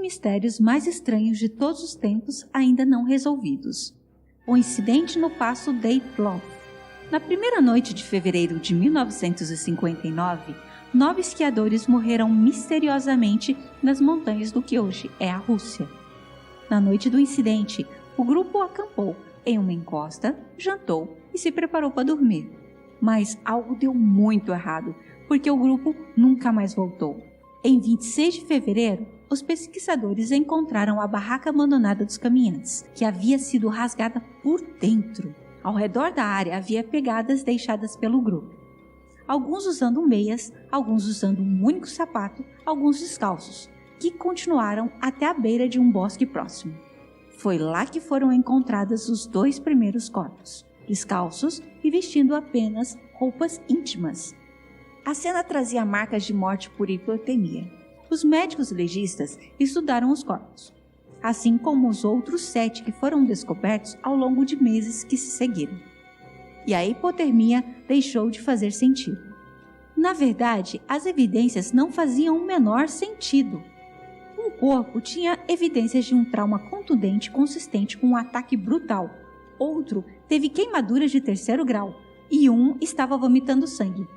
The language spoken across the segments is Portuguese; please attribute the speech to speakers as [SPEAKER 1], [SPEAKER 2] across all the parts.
[SPEAKER 1] mistérios mais estranhos de todos os tempos ainda não resolvidos. O incidente no Passo Dyatlov. Na primeira noite de fevereiro de 1959, 9 esquiadores morreram misteriosamente nas montanhas do que hoje é a Rússia. Na noite do incidente, o grupo acampou em uma encosta, jantou e se preparou para dormir. Mas algo deu muito errado, porque o grupo nunca mais voltou. Em 26 de fevereiro, os pesquisadores encontraram a barraca abandonada dos caminhantes, que havia sido rasgada por dentro. Ao redor da área havia pegadas deixadas pelo grupo. Alguns usando meias, alguns usando um único sapato, alguns descalços, que continuaram até a beira de um bosque próximo. Foi lá que foram encontrados os 2 primeiros corpos, descalços e vestindo apenas roupas íntimas. A cena trazia marcas de morte por hipotermia. Os médicos legistas estudaram os corpos, assim como os outros 7 que foram descobertos ao longo de meses que se seguiram. E a hipotermia deixou de fazer sentido. Na verdade, as evidências não faziam o menor sentido. Um corpo tinha evidências de um trauma contundente consistente com um ataque brutal. Outro teve queimaduras de 3º grau e um estava vomitando sangue.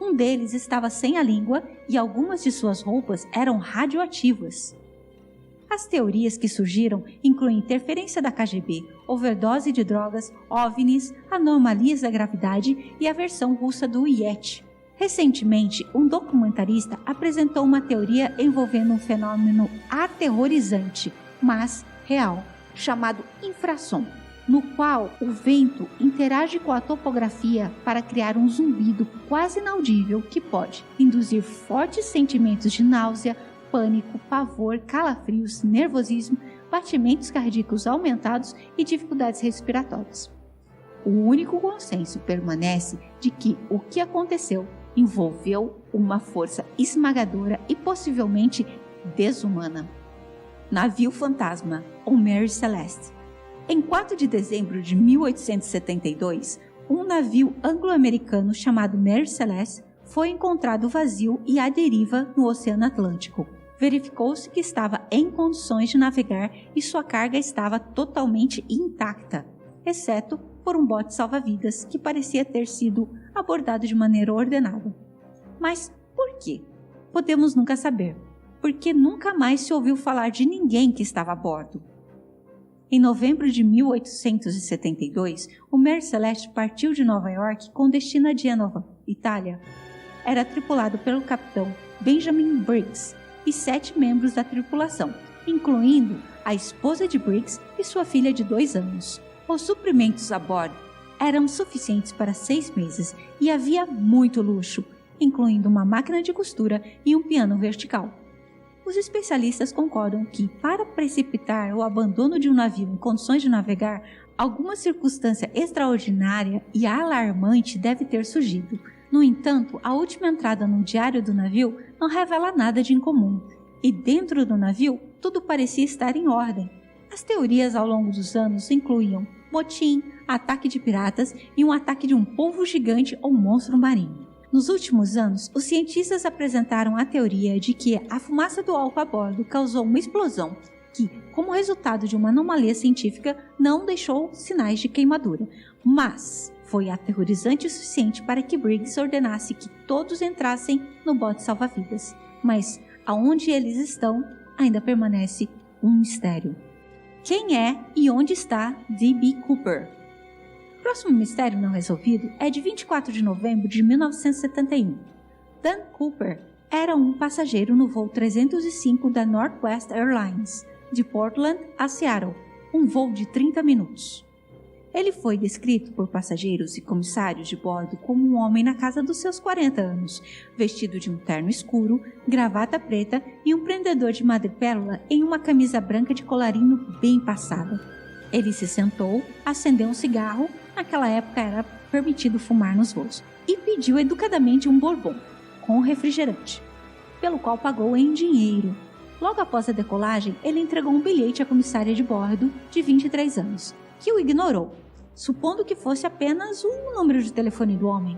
[SPEAKER 1] Um deles estava sem a língua e algumas de suas roupas eram radioativas. As teorias que surgiram incluem interferência da KGB, overdose de drogas, OVNIs, anomalias da gravidade e a versão russa do Yeti. Recentemente, um documentarista apresentou uma teoria envolvendo um fenômeno aterrorizante, mas real, chamado infrassom, no qual o vento interage com a topografia para criar um zumbido quase inaudível que pode induzir fortes sentimentos de náusea, pânico, pavor, calafrios, nervosismo, batimentos cardíacos aumentados e dificuldades respiratórias. O único consenso permanece de que o que aconteceu envolveu uma força esmagadora e possivelmente desumana. Navio fantasma, ou Mary Celeste. Em 4 de dezembro de 1872, um navio anglo-americano chamado Mary Celeste foi encontrado vazio e à deriva no Oceano Atlântico. Verificou-se que estava em condições de navegar e sua carga estava totalmente intacta, exceto por um bote salva-vidas que parecia ter sido abordado de maneira ordenada. Mas por quê? Podemos nunca saber, porque nunca mais se ouviu falar de ninguém que estava a bordo. Em novembro de 1872, o Mary Celeste partiu de Nova York com destino a Gênova, Itália. Era tripulado pelo capitão Benjamin Briggs e 7 membros da tripulação, incluindo a esposa de Briggs e sua filha de 2 anos. Os suprimentos a bordo eram suficientes para 6 meses e havia muito luxo, incluindo uma máquina de costura e um piano vertical. Os especialistas concordam que, para precipitar o abandono de um navio em condições de navegar, alguma circunstância extraordinária e alarmante deve ter surgido. No entanto, a última entrada no diário do navio não revela nada de incomum, e dentro do navio tudo parecia estar em ordem. As teorias ao longo dos anos incluíam motim, ataque de piratas e um ataque de um polvo gigante ou monstro marinho. Nos últimos anos, os cientistas apresentaram a teoria de que a fumaça do álcool a bordo causou uma explosão que, como resultado de uma anomalia científica, não deixou sinais de queimadura, mas foi aterrorizante o suficiente para que Briggs ordenasse que todos entrassem no bote salva-vidas. Mas aonde eles estão ainda permanece um mistério. Quem é e onde está D.B. Cooper? O próximo mistério não resolvido é de 24 de novembro de 1971. Dan Cooper era um passageiro no voo 305 da Northwest Airlines, de Portland a Seattle, um voo de 30 minutos. Ele foi descrito por passageiros e comissários de bordo como um homem na casa dos seus 40 anos, vestido de um terno escuro, gravata preta e um prendedor de madrepérola em uma camisa branca de colarinho bem passada. Ele se sentou, acendeu um cigarro, naquela época era permitido fumar nos voos, e pediu educadamente um bourbon, com refrigerante, pelo qual pagou em dinheiro. Logo após a decolagem, ele entregou um bilhete à comissária de bordo, de 23 anos, que o ignorou, supondo que fosse apenas o número de telefone do homem.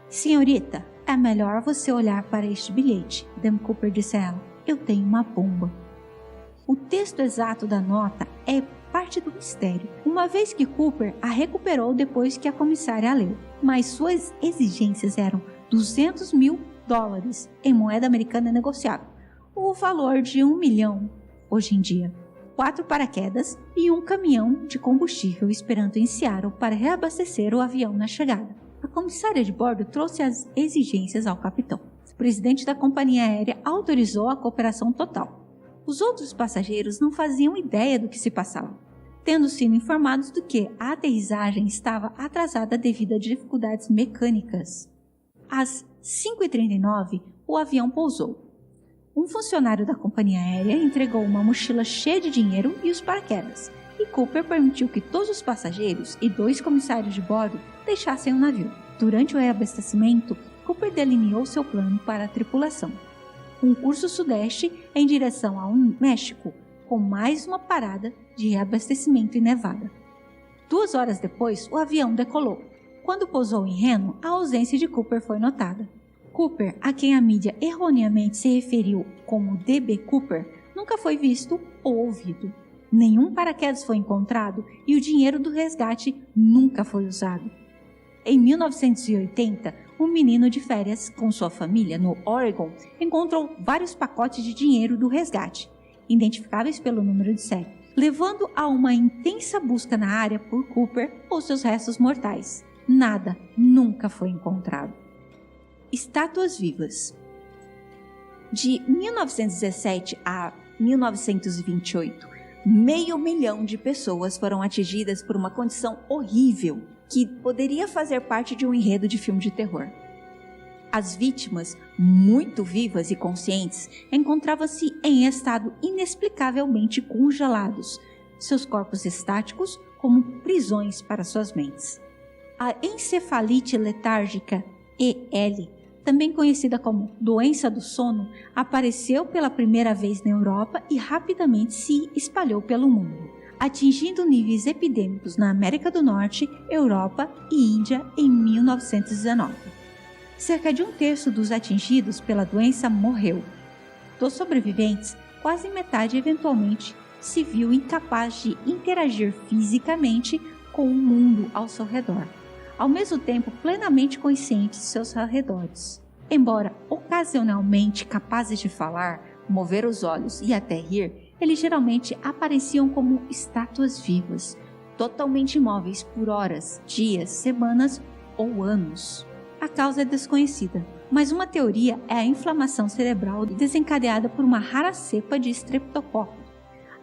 [SPEAKER 1] Senhorita, é melhor você olhar para este bilhete, Dan Cooper disse a ela. Eu tenho uma bomba. O texto exato da nota é parte do mistério, uma vez que Cooper a recuperou depois que a comissária a leu, mas suas exigências eram $200 mil em moeda americana negociável, o valor de 1 milhão hoje em dia, 4 paraquedas e um caminhão de combustível esperando em Seattle para reabastecer o avião na chegada. A comissária de bordo trouxe as exigências ao capitão. O presidente da companhia aérea autorizou a cooperação total. Os outros passageiros não faziam ideia do que se passava, tendo sido informados de que a aterrissagem estava atrasada devido a dificuldades mecânicas. Às 5h39, o avião pousou. Um funcionário da companhia aérea entregou uma mochila cheia de dinheiro e os paraquedas, e Cooper permitiu que todos os passageiros e 2 comissários de bordo deixassem o navio. Durante o reabastecimento, Cooper delineou seu plano para a tripulação. Um curso sudeste em direção ao México, com mais uma parada de reabastecimento em Nevada. 2 horas depois, o avião decolou. Quando pousou em Reno, a ausência de Cooper foi notada. Cooper, a quem a mídia erroneamente se referiu como D.B. Cooper, nunca foi visto ou ouvido. Nenhum paraquedas foi encontrado e o dinheiro do resgate nunca foi usado. Em 1980, um menino de férias com sua família no Oregon encontrou vários pacotes de dinheiro do resgate, identificáveis pelo número de série, levando a uma intensa busca na área por Cooper ou seus restos mortais. Nada nunca foi encontrado. Estátuas vivas. De 1917 a 1928, 500 mil de pessoas foram atingidas por uma condição horrível que poderia fazer parte de um enredo de filme de terror. As vítimas, muito vivas e conscientes, encontravam-se em estado inexplicavelmente congelados, seus corpos estáticos como prisões para suas mentes. A encefalite letárgica, EL, também conhecida como doença do sono, apareceu pela primeira vez na Europa e rapidamente se espalhou pelo mundo, atingindo níveis epidêmicos na América do Norte, Europa e Índia em 1919. Cerca de 1/3 dos atingidos pela doença morreu. Dos sobreviventes, quase metade eventualmente se viu incapaz de interagir fisicamente com o mundo ao seu redor, ao mesmo tempo plenamente conscientes de seus arredores. Embora ocasionalmente capazes de falar, mover os olhos e até rir, eles geralmente apareciam como estátuas vivas, totalmente imóveis por horas, dias, semanas ou anos. A causa é desconhecida, mas uma teoria é a inflamação cerebral desencadeada por uma rara cepa de Streptococcus,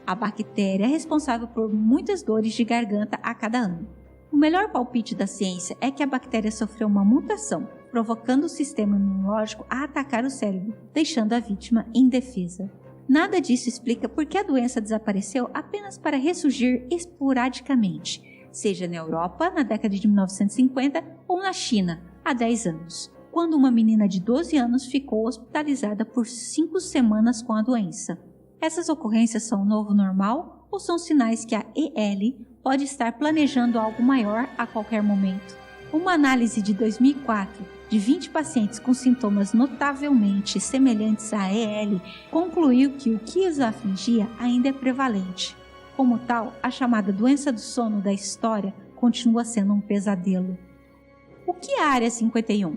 [SPEAKER 1] a bactéria responsável por muitas dores de garganta a cada ano. O melhor palpite da ciência é que a bactéria sofreu uma mutação, provocando o sistema imunológico a atacar o cérebro, deixando a vítima indefesa. Nada disso explica por que a doença desapareceu apenas para ressurgir esporadicamente, seja na Europa na década de 1950 ou na China há 10 anos, quando uma menina de 12 anos ficou hospitalizada por 5 semanas com a doença. Essas ocorrências são o novo normal ou são sinais que a EL pode estar planejando algo maior a qualquer momento? Uma análise de 2004 de 20 pacientes com sintomas notavelmente semelhantes à EL concluiu que o que os afligia ainda é prevalente. Como tal, a chamada doença do sono da história continua sendo um pesadelo. O que é a Área 51?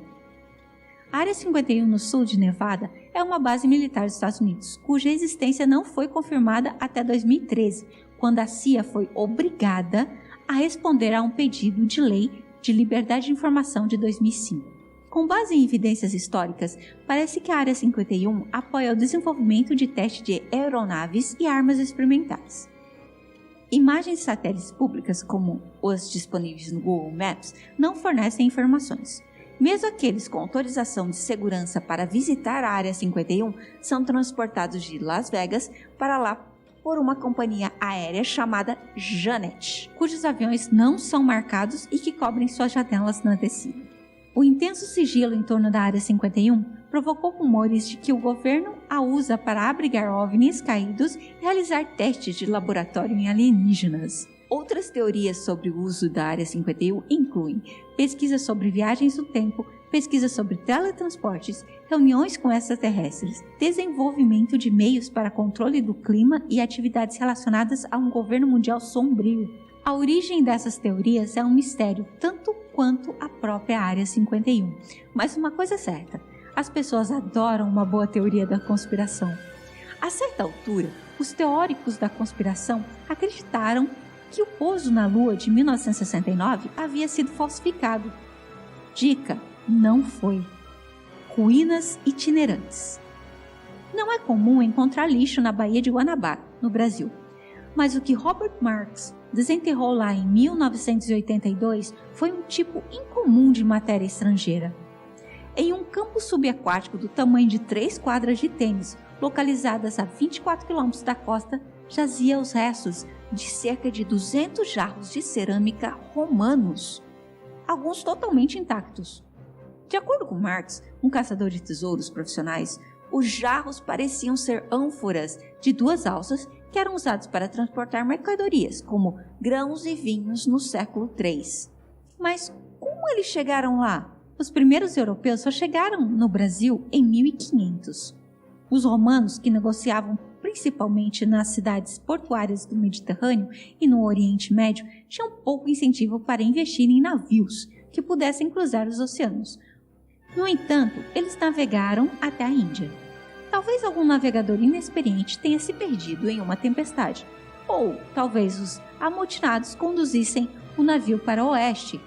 [SPEAKER 1] A Área 51 no sul de Nevada é uma base militar dos Estados Unidos, cuja existência não foi confirmada até 2013, quando a CIA foi obrigada a responder a um pedido de lei de liberdade de informação de 2005. Com base em evidências históricas, parece que a Área 51 apoia o desenvolvimento de testes de aeronaves e armas experimentais. Imagens de satélites públicas, como as disponíveis no Google Maps, não fornecem informações. Mesmo aqueles com autorização de segurança para visitar a Área 51 são transportados de Las Vegas para lá por uma companhia aérea chamada Janet, cujos aviões não são marcados e que cobrem suas janelas na descida. O intenso sigilo em torno da Área 51 provocou rumores de que o governo a usa para abrigar OVNIs caídos e realizar testes de laboratório em alienígenas. Outras teorias sobre o uso da Área 51 incluem pesquisas sobre viagens no tempo, pesquisas sobre teletransportes, reuniões com extraterrestres, desenvolvimento de meios para controle do clima e atividades relacionadas a um governo mundial sombrio. A origem dessas teorias é um mistério, tanto quanto a própria Área 51. Mas uma coisa é certa, as pessoas adoram uma boa teoria da conspiração. A certa altura, os teóricos da conspiração acreditaram que o pouso na Lua de 1969 havia sido falsificado. Dica: não foi. Ruínas itinerantes. Não é comum encontrar lixo na Baía de Guanabara, no Brasil. Mas o que Robert Marks desenterrou lá em 1982 foi um tipo incomum de matéria estrangeira. Em um campo subaquático do tamanho de 3 quadras de tênis, localizadas a 24 quilômetros da costa, jazia os restos de cerca de 200 jarros de cerâmica romanos, alguns totalmente intactos. De acordo com Marx, um caçador de tesouros profissionais, os jarros pareciam ser ânforas de 2 alças que eram usados para transportar mercadorias, como grãos e vinhos no século III. Mas como eles chegaram lá? Os primeiros europeus só chegaram no Brasil em 1500. Os romanos, que negociavam principalmente nas cidades portuárias do Mediterrâneo e no Oriente Médio, tinham pouco incentivo para investir em navios que pudessem cruzar os oceanos. No entanto, eles navegaram até a Índia. Talvez algum navegador inexperiente tenha se perdido em uma tempestade, ou talvez os amotinados conduzissem o navio para o oeste.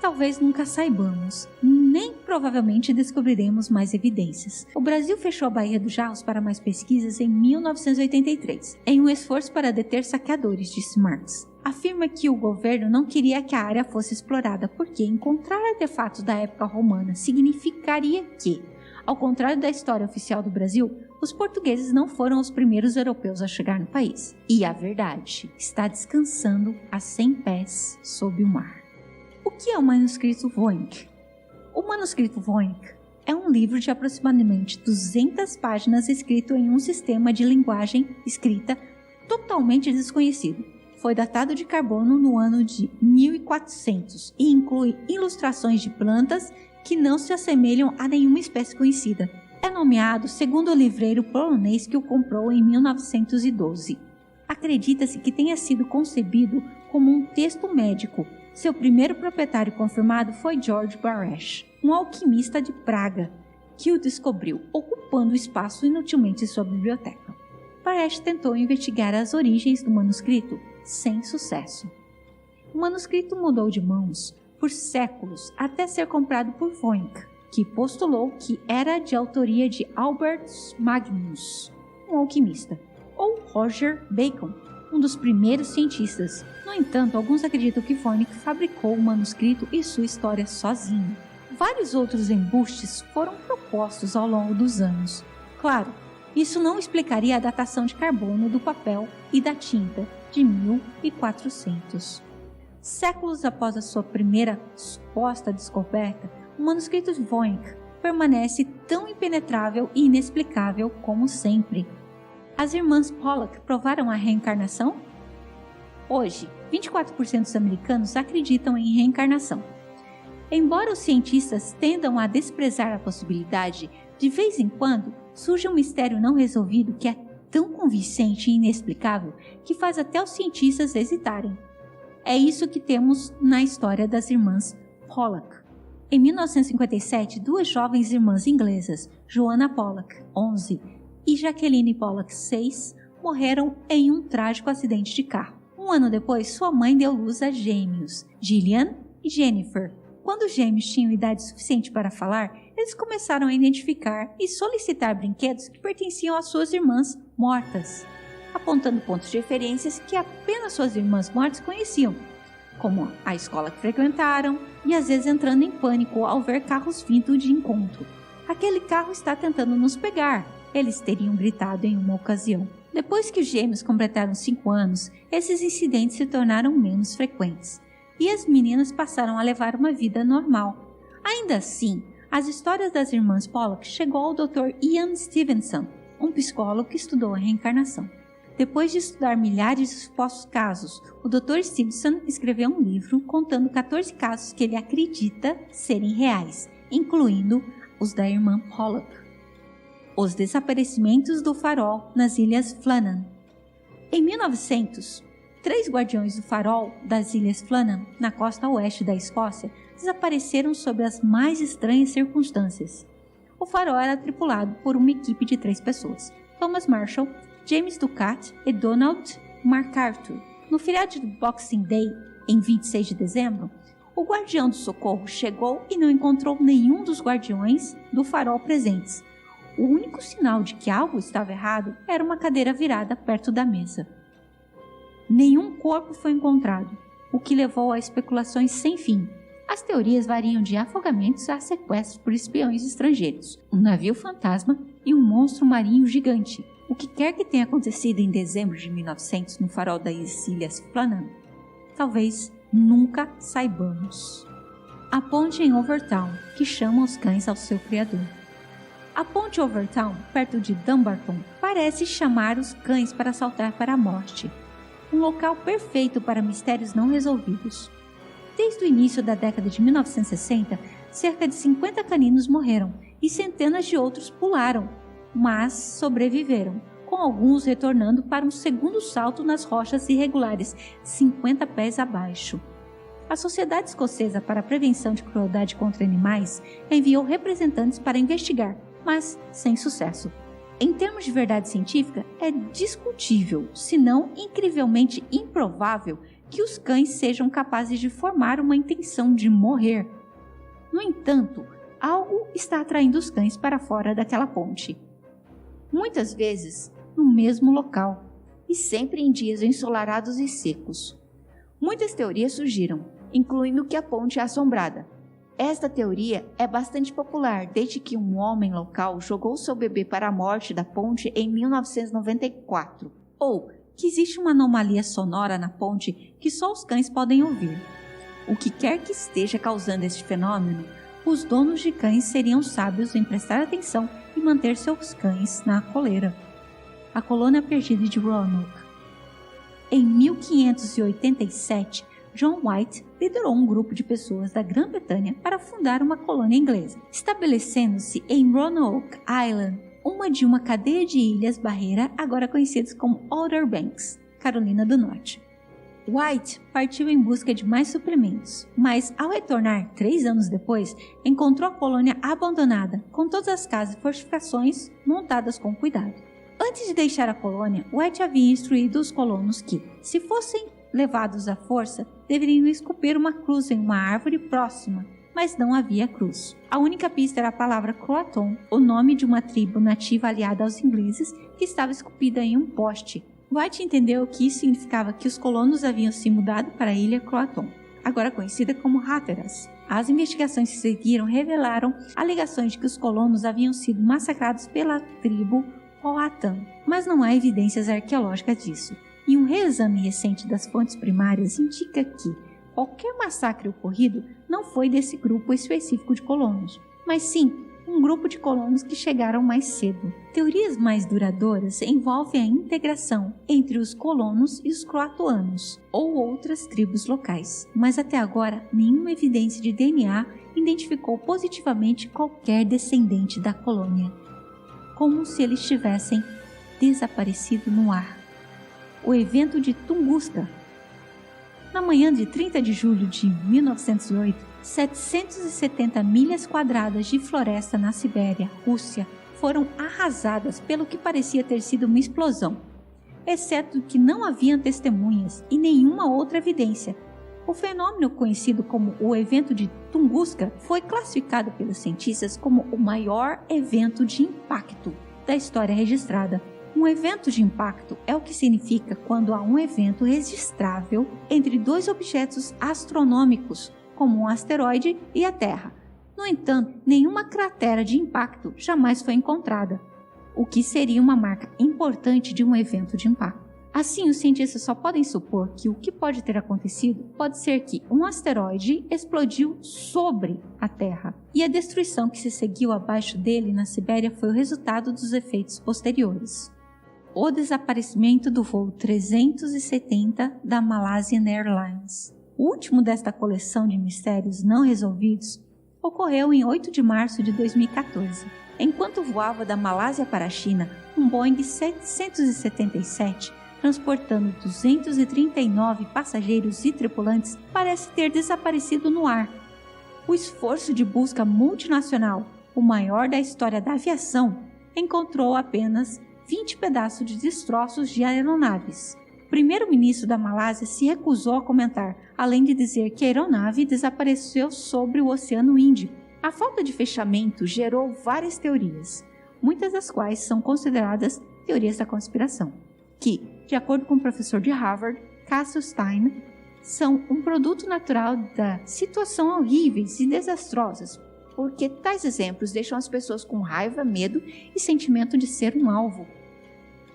[SPEAKER 1] Talvez nunca saibamos, nem provavelmente descobriremos mais evidências. O Brasil fechou a Baía dos Jarros para mais pesquisas em 1983, em um esforço para deter saqueadores, disse Marx. Afirma que o governo não queria que a área fosse explorada porque encontrar artefatos da época romana significaria que, ao contrário da história oficial do Brasil, os portugueses não foram os primeiros europeus a chegar no país. E a verdade está descansando a 100 pés sob o mar. O que é o manuscrito Voynich? O manuscrito Voynich é um livro de aproximadamente 200 páginas escrito em um sistema de linguagem escrita totalmente desconhecido. Foi datado de carbono no ano de 1400 e inclui ilustrações de plantas que não se assemelham a nenhuma espécie conhecida. É nomeado segundo o livreiro polonês que o comprou em 1912. Acredita-se que tenha sido concebido como um texto médico. Seu primeiro proprietário confirmado foi George Baresch, um alquimista de Praga, que o descobriu ocupando espaço inutilmente em sua biblioteca. Baresch tentou investigar as origens do manuscrito sem sucesso. O manuscrito mudou de mãos por séculos até ser comprado por Voynich, que postulou que era de autoria de Albert Magnus, um alquimista, ou Roger Bacon, um dos primeiros cientistas. No entanto, alguns acreditam que Voynich fabricou o manuscrito e sua história sozinho. Vários outros embustes foram propostos ao longo dos anos. Claro, isso não explicaria a datação de carbono do papel e da tinta de 1400. Séculos após a sua primeira suposta descoberta, o manuscrito de Voynich permanece tão impenetrável e inexplicável como sempre. As irmãs Pollock provaram a reencarnação? Hoje, 24% dos americanos acreditam em reencarnação. Embora os cientistas tendam a desprezar a possibilidade, de vez em quando surge um mistério não resolvido que é tão convincente e inexplicável que faz até os cientistas hesitarem. É isso que temos na história das irmãs Pollock. Em 1957, 2 jovens irmãs inglesas, Joanna Pollock, 11, e Jacqueline Pollock, 6, morreram em um trágico acidente de carro. Um ano depois, sua mãe deu luz a gêmeos, Gillian e Jennifer. Quando os gêmeos tinham idade suficiente para falar, eles começaram a identificar e solicitar brinquedos que pertenciam às suas irmãs mortas, apontando pontos de referências que apenas suas irmãs mortas conheciam, como a escola que frequentaram, e às vezes entrando em pânico ao ver carros vindo de encontro. Aquele carro está tentando nos pegar, eles teriam gritado em uma ocasião. Depois que os gêmeos completaram 5 anos, esses incidentes se tornaram menos frequentes, e as meninas passaram a levar uma vida normal. Ainda assim, as histórias das irmãs Pollock chegou ao Dr. Ian Stevenson, um psicólogo que estudou a reencarnação. Depois de estudar milhares de supostos casos, o Dr. Stevenson escreveu um livro contando 14 casos que ele acredita serem reais, incluindo os da irmã Pollock. Os desaparecimentos do farol nas Ilhas Flannan. Em 1900, 3 guardiões do farol das Ilhas Flannan, na costa oeste da Escócia, desapareceram sob as mais estranhas circunstâncias. O farol era tripulado por uma equipe de 3 pessoas: Thomas Marshall, James Ducat e Donald MacArthur. No feriado do Boxing Day, em 26 de dezembro, o guardião do socorro chegou e não encontrou nenhum dos guardiões do farol presentes. O único sinal de que algo estava errado era uma cadeira virada perto da mesa. Nenhum corpo foi encontrado, o que levou a especulações sem fim. As teorias variam de afogamentos a sequestros por espiões estrangeiros, um navio fantasma e um monstro marinho gigante. O que quer que tenha acontecido em dezembro de 1900 no farol das Ilhas Flannan, talvez nunca saibamos. A ponte em Overtown, que chama os cães ao seu criador. A ponte Overtown, perto de Dumbarton, parece chamar os cães para saltar para a morte. Um local perfeito para mistérios não resolvidos. Desde o início da década de 1960, cerca de 50 caninos morreram e centenas de outros pularam, mas sobreviveram, com alguns retornando para um segundo salto nas rochas irregulares, 50 pés abaixo. A Sociedade Escocesa para a Prevenção de Crueldade contra Animais enviou representantes para investigar, mas sem sucesso. Em termos de verdade científica, é discutível, se não incrivelmente improvável, que os cães sejam capazes de formar uma intenção de morrer. No entanto, algo está atraindo os cães para fora daquela ponte. Muitas vezes no mesmo local, e sempre em dias ensolarados e secos. Muitas teorias surgiram, incluindo que a ponte é assombrada. Esta teoria é bastante popular desde que um homem local jogou seu bebê para a morte da ponte em 1994, ou que existe uma anomalia sonora na ponte que só os cães podem ouvir. O que quer que esteja causando este fenômeno, os donos de cães seriam sábios em prestar atenção e manter seus cães na coleira. A colônia perdida de Roanoke. Em 1587, John White liderou um grupo de pessoas da Grã-Bretanha para fundar uma colônia inglesa, estabelecendo-se em Roanoke Island, uma cadeia de ilhas barreira agora conhecidas como Outer Banks, Carolina do Norte. White partiu em busca de mais suprimentos, mas ao retornar 3 anos depois, encontrou a colônia abandonada, com todas as casas e fortificações montadas com cuidado. Antes de deixar a colônia, White havia instruído os colonos que, se fossem levados à força, deveriam esculpir uma cruz em uma árvore próxima, mas não havia cruz. A única pista era a palavra Croatan, o nome de uma tribo nativa aliada aos ingleses que estava esculpida em um poste. White entendeu que isso significava que os colonos haviam se mudado para a ilha Croatan, agora conhecida como Hatteras. As investigações que seguiram revelaram alegações de que os colonos haviam sido massacrados pela tribo Powhatan, mas não há evidências arqueológicas disso. E um reexame recente das fontes primárias indica que qualquer massacre ocorrido não foi desse grupo específico de colonos, mas sim um grupo de colonos que chegaram mais cedo. Teorias mais duradouras envolvem a integração entre os colonos e os croatoanos ou outras tribos locais, mas até agora nenhuma evidência de DNA identificou positivamente qualquer descendente da colônia, como se eles tivessem desaparecido no ar. O evento de Tunguska. Na manhã de 30 de julho de 1908, 770 milhas quadradas de floresta na Sibéria, Rússia, foram arrasadas pelo que parecia ter sido uma explosão, exceto que não haviam testemunhas e nenhuma outra evidência. O fenômeno conhecido como o evento de Tunguska foi classificado pelos cientistas como o maior evento de impacto da história registrada. Um evento de impacto é o que significa quando há um evento registrável entre 2 objetos astronômicos, como um asteroide e a Terra. No entanto, nenhuma cratera de impacto jamais foi encontrada, o que seria uma marca importante de um evento de impacto. Assim, os cientistas só podem supor que o que pode ter acontecido pode ser que um asteroide explodiu sobre a Terra, e a destruição que se seguiu abaixo dele na Sibéria foi o resultado dos efeitos posteriores. o desaparecimento do voo 370 da Malaysian Airlines. O último desta coleção de mistérios não resolvidos ocorreu em 8 de março de 2014. Enquanto voava da Malásia para a China, um Boeing 777, transportando 239 passageiros e tripulantes, parece ter desaparecido no ar. O esforço de busca multinacional, o maior da história da aviação, encontrou apenas 20 pedaços de destroços de aeronaves. O primeiro-ministro da Malásia se recusou a comentar, além de dizer que a aeronave desapareceu sobre o Oceano Índico. A falta de fechamento gerou várias teorias, muitas das quais são consideradas teorias da conspiração, que, de acordo com o professor de Harvard, Cassio Stein, são um produto natural da situação horríveis e desastrosas, porque tais exemplos deixam as pessoas com raiva, medo e sentimento de ser um alvo.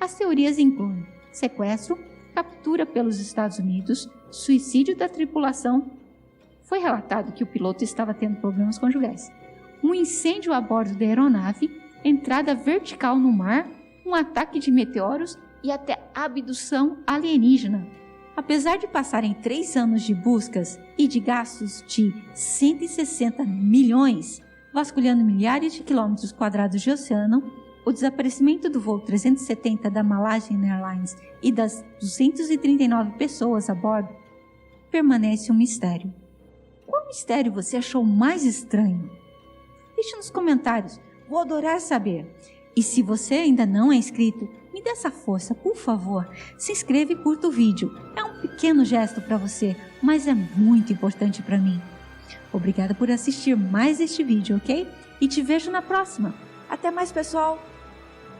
[SPEAKER 1] As teorias incluem sequestro, captura pelos Estados Unidos, suicídio da tripulação. Foi relatado que o piloto estava tendo problemas conjugais, um incêndio a bordo da aeronave, entrada vertical no mar, um ataque de meteoros e até abdução alienígena. Apesar de passarem 3 anos de buscas e de gastos de 160 milhões, vasculhando milhares de quilômetros quadrados de oceano, o desaparecimento do voo 370 da Malaysian Airlines e das 239 pessoas a bordo permanece um mistério. Qual mistério você achou mais estranho? Deixe nos comentários, vou adorar saber. E se você ainda não é inscrito, me dê essa força, por favor. Se inscreva e curta o vídeo. É um pequeno gesto para você, mas é muito importante para mim. Obrigada por assistir mais este vídeo, ok? E te vejo na próxima. Até mais, pessoal!